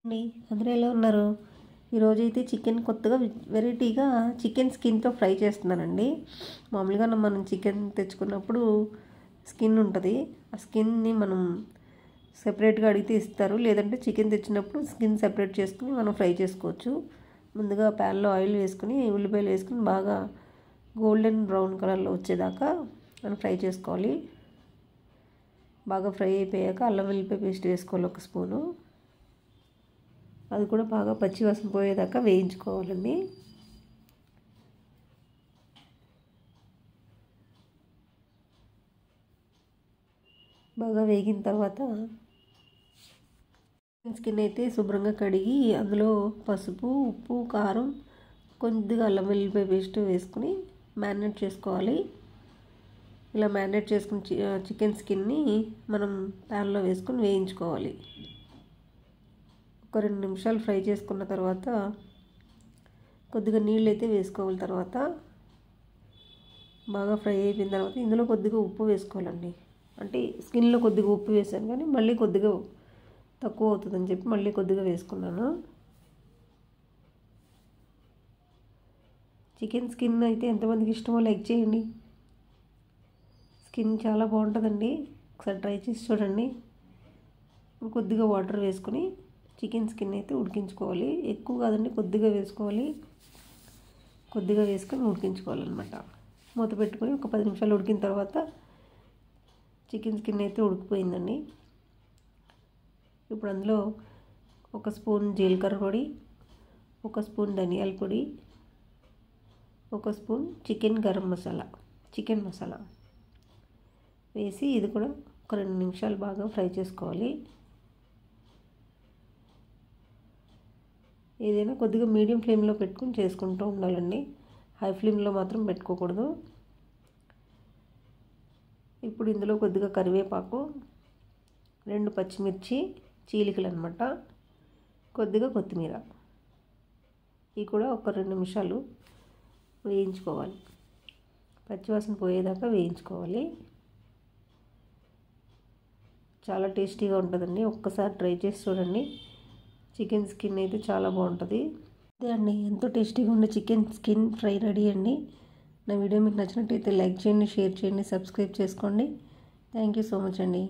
అండి అందరూ ఎలా ఉన్నారు? ఈరోజైతే చికెన్ కొత్తగా వెరైటీగా చికెన్ స్కిన్తో ఫ్రై చేస్తున్నానండి. మామూలుగా మనం చికెన్ తెచ్చుకున్నప్పుడు స్కిన్ ఉంటుంది. ఆ స్కిన్ని మనం సెపరేట్గా అడిగితే ఇస్తారు, లేదంటే చికెన్ తెచ్చినప్పుడు స్కిన్ సెపరేట్ చేసుకుని మనం ఫ్రై చేసుకోవచ్చు. ముందుగా ప్యాన్లో ఆయిల్ వేసుకుని ఉల్లిపాయలు వేసుకుని బాగా గోల్డెన్ బ్రౌన్ కలర్లో వచ్చేదాకా మనం ఫ్రై చేసుకోవాలి. బాగా ఫ్రై అయిపోయాక అల్లం వెల్లిపాయ పేస్ట్ వేసుకోవాలి 1 స్పూను. అది కూడా బాగా పచ్చివాసన పోయేదాకా వేయించుకోవాలండి. బాగా వేగిన తర్వాత స్కిన్ అయితే శుభ్రంగా కడిగి అందులో పసుపు, ఉప్పు, కారం, కొద్దిగా అల్లం వెల్లిపాయ పేస్ట్ వేసుకుని మ్యారినేట్ చేసుకోవాలి. ఇలా మ్యారినేట్ చేసుకుని చికెన్ స్కిన్ని మనం ప్యాన్లో వేసుకుని వేయించుకోవాలి. ఒక 2 నిమిషాలు ఫ్రై చేసుకున్న తర్వాత కొద్దిగా నీళ్ళు అయితే వేసుకోవాలి. తర్వాత బాగా ఫ్రై అయిపోయిన తర్వాత ఇందులో కొద్దిగా ఉప్పు వేసుకోవాలండి. అంటే స్కిన్లో కొద్దిగా ఉప్పు వేసాను, కానీ మళ్ళీ కొద్దిగా తక్కువ అవుతుందని చెప్పి మళ్ళీ కొద్దిగా వేసుకున్నాను. చికెన్ స్కిన్ అయితే ఎంతమందికి ఇష్టమో లైక్ చేయండి. స్కిన్ చాలా బాగుంటుందండి, ఒకసారి ట్రై చేసి చూడండి. ఇప్పుడు కొద్దిగా వాటర్ వేసుకుని చికెన్ స్కిన్ అయితే ఉడికించుకోవాలి. ఎక్కువ కాదండి, కొద్దిగా వేసుకోవాలి. కొద్దిగా వేసుకొని ఉడికించుకోవాలన్నమాట. మూత పెట్టుకొని ఒక 10 నిమిషాలు ఉడికిన తర్వాత చికెన్ స్కిన్ అయితే ఉడికిపోయిందండి. ఇప్పుడు అందులో 1 స్పూన్ జీలకర్ర పొడి, 1 స్పూన్ ధనియాల పొడి, 1 స్పూన్ చికెన్ మసాలా వేసి ఇది కూడా ఒక 2 నిమిషాలు బాగా ఫ్రై చేసుకోవాలి. ఏదైనా కొద్దిగా మీడియం ఫ్లేమ్లో పెట్టుకుని చేసుకుంటూ ఉండాలండి, హై ఫ్లేమ్లో మాత్రం పెట్టుకోకూడదు. ఇప్పుడు ఇందులో కొద్దిగా కరివేపాకు, 2 పచ్చిమిర్చి చీలికలు అన్నమాట, కొద్దిగా కొత్తిమీర, ఇవి కూడా ఒక 2 నిమిషాలు వేయించుకోవాలి. పచ్చివాసన పోయేదాకా వేయించుకోవాలి. చాలా టేస్టీగా ఉంటుందండి, ఒక్కసారి ట్రై చేసి చూడండి. చికెన్ స్కిన్ అయితే చాలా బాగుంటుంది. అదే అండి, ఎంతో టేస్టీగా ఉండే చికెన్ స్కిన్ ఫ్రై రెడీ అండి. నా వీడియో మీకు నచ్చినట్టయితే లైక్ చేయండి, షేర్ చేయండి, సబ్స్క్రైబ్ చేసుకోండి. థ్యాంక్ యూ సో మచ్ అండి.